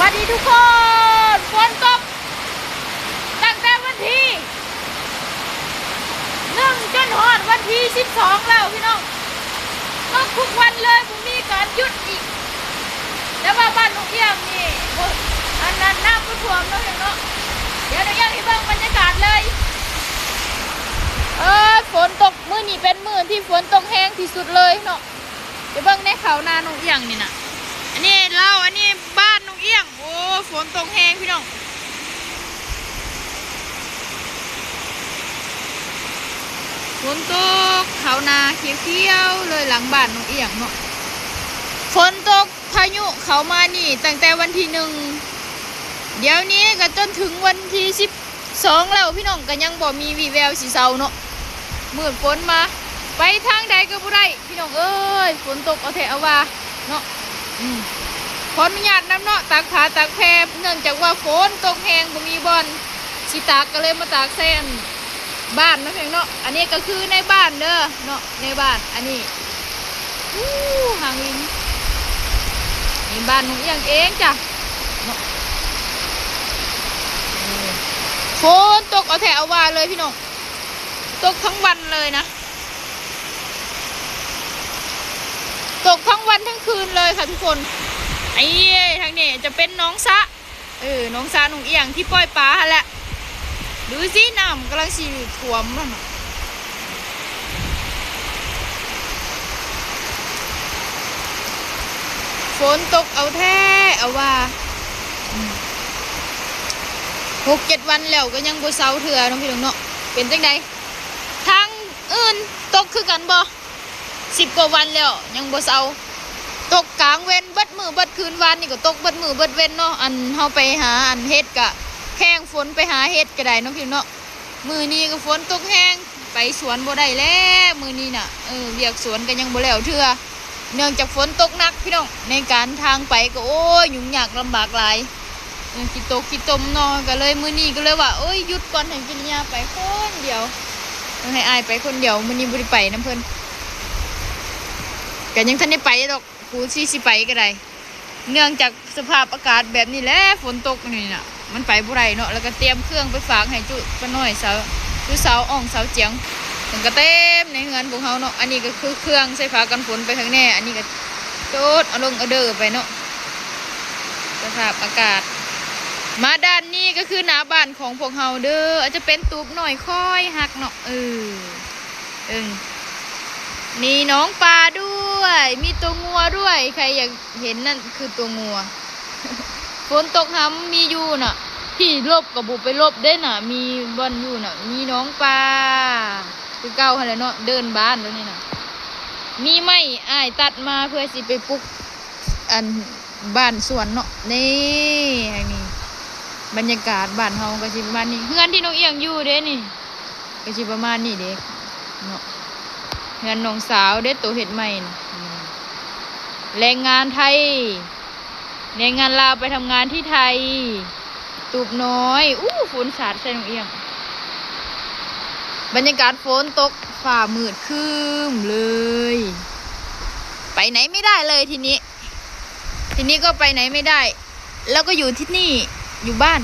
วัสดีทุกคนฝนตกตั้งแต่วันที่1จนฮอดวันที่12แล้วพี่น้องตกทุกวันเลยผมมีการหยุดอีกแต่ว่าบ้านลุงเอี้ยงนี่อันนั้นน้ำก็ท่วมแล้วเนาะเดี๋ยวยังให้เบิ่งบรรยากาศเลยฝนตกมื้อนี้เป็นมื้อที่ฝนตกแห้งที่สุดเลยเนาะเดี๋ยวเบิ่งในเขานาลุงเอี้ยงนี่นะอันนี้บ้านลุงเอี้ยงโอ้ฝนตกแห้งพี่น้องฝนตกเขานาเขียวๆเลยหลังบ้านลุงเอี้ยงเนาะฝนตกพายุเขามานี่ตั้งแต่วันที่1เดี๋ยวนี้ก็จนถึงวันที่12แล้วพี่น้องก็ยังบ่มีวี่แววสิเซาเนาะมืดฝนมาไปทางใดก็บ่ได้พี่น้องเอ้ยฝนตกเอาแท้เอาว่าเนาะขออนุญาตน้ำเนาะตากผ้าตากแพรเนื่องจากว่าฝนตกแห้งบ่มีบอลสิตากก็เลยมาตากแซนบ้านนะเพียงเนาะอันนี้ก็คือในบ้านเด้อเนาะในบ้านอันนี้หางลิงนี่บ้านลุงเอี้ยงเองจ้ะเนาะฝนตกเอาแถวว่าเลยพี่น้องตกทั้งวันเลยนะตกทั้งวันทั้งคืนเลยค่ะทุกคนไอ้ทางนี้จะเป็นน้องสะน้องสะลุงเอี้ยงที่ปล่อยปลาแหละดูสิน้ำกำลังสีท่วมแล้วนะฝนตกเอาแท้เอาว่า6-7 วันแล้วก็ยังบ่เซาเถื่อน้องพี่น้องเนาะเป็นจังใดทางอื่นตกคือกันบ่10 กว่าวันแล้วยังบ่เซาตกกลางเว้นเบิดมือเบิดคืนวันนี่ก็ตกเบิดมือเบิดเว้นเนาะอันเฮาไปหาอันเฮ็ดกะแข้งฝนไปหาเฮ็ดก็ได้น้องพี่น้องเนาะมื้อนี้ก็ฝนตกแห้งไปสวนบ่ได้แล้วมื้อนี้น่ะเวียกสวนก็ยังบ่แล้วเทื่อเนื่องจากฝนตกหนักพี่น้องในการทางไปก็โอ้ยยุ่งยากลำบากหลายขี้ตกขี้ตมเนาะก็เลยมื้อนี้ก็เลยว่าหยุดก่อนให้กินยาไปคนเดียวต้องให้อายไปคนเดียวมื้อนี้บ่ได้ไปนํเพิ่นก็ยังทันได้ไปดอกกูสิไปก็ได้เนื่องจากสภาพอากาศแบบนี้แหละฝนตกนี่น่ะมันไปบ่ได้เนาะแล้วก็เตรียมเครื่องไปฝากให้จุป้าน้อยสาวอ่องสาวเจียงถึงก็เต็มในเฮือนพวกเฮาเนาะอันนี้ก็คือเครื่องใส่ผ้ากันฝนไปข้างแน่อันนี้ก็โตดเอาลงเอาเด้อไปเนาะสภาพอากาศมาด้านนี้ก็คือหน้าบ้านของพวกเฮาเด้ออาจจะเป็นตูบหน่อยค่อยหักเนาะนี่น้องปลาด้วยมีตัวงัวด้วยใครอยากเห็นนั่นคือตัวงัวฝนตกห้ำมีอยู่น่ะที่ลบกับบุไปลบได้น่ะมีบอลอยู่น่ะมีน้องปลาคือเก่าอะไรเนาะเดินบ้านแล้วนี่น่ะมีไม้อ้ายตัดมาเพื่อสิไปปลุกอันบ้านสวนเนาะนี่อันนี้บรรยากาศบ้านเฮาก็สิประมาณนี้เฮือนที่น้องเอียงอยู่เด้นี่ก็สิประมาณนี้เด้เนาะเฮือนน้องสาวเด้ตัวเฮ็ดใหม่แรงงานไทยแรงงานลาวไปทำงานที่ไทยตูบน้อยฝนสาดใส่น้องเอียงบรรยากาศฝนตกฝ่ามืดครึ้มเลยไปไหนไม่ได้เลยทีนี้ก็ไปไหนไม่ได้แล้วก็อยู่ที่นี่อยู่บ้าน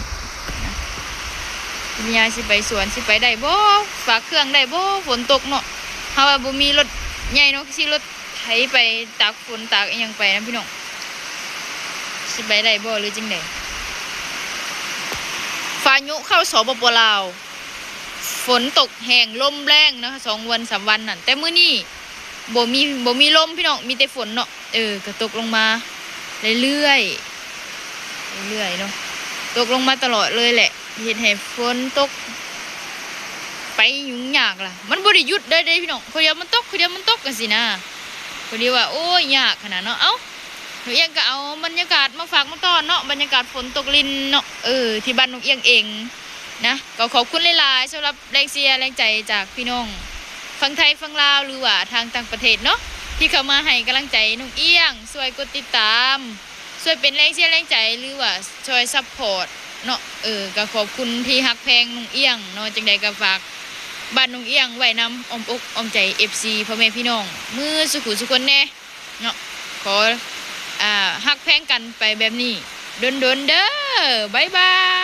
มียาสิไปสวนสิไปได้บ่ฝากเครื่องได้บ่ฝนตกเนาะเฮาว่าบ่มีรถใหญ่เนาะสิรถไถไปตากฝนตากอีหยังไปนะพี่น้องสิไปได้บ่หรือจังได๋พายุเข้าสปป.ลาวฝนตกแห้งลมแรงนะคะ2 วัน 3 วันนั่นแต่มื้อนี้บ่มีลมพี่น้องมีแต่ฝนเนาะก็ตกลงมาเรื่อยๆเนาะตกลงมาตลอดเลยแหละเฮ็ดให้ฝนตกไปยุ่งยากล่ะมันบ่ได้หยุดได้พี่น้องคนเดียวมันตกจังซี่นะคนเดียวว่าโอ้ยยากขนาดเนาะเอ้าหนูเอียงก็เอาบรรยากาศมาฝากมาต้อนเนาะบรรยากาศฝนตกลินเนาะที่บ้านหนูเอียงเองนะก็ขอบคุณหลายๆสำหรับแรงเชียร์แรงใจจากพี่น้องฝั่งไทยฝั่งลาวหรือว่าทางต่างประเทศเนาะที่เข้ามาให้กำลังใจน้องเอียงช่วยกดติดตามช่วยเป็นแรงเชียร์แรงใจหรือว่าช่วยซัพพอร์ตเนาะก็ขอบคุณที่ฮักแพงน้องเอียงเนาะจังใดก็ฝากบ้านน้องเอียงไว้นำอ้อมอกอ้อมใจ FC พ่อแม่พี่น้องมือสุขุสุคนแน่เนาะขอฮักแพงกันไปแบบนี้ โดนๆเด้อบายบาย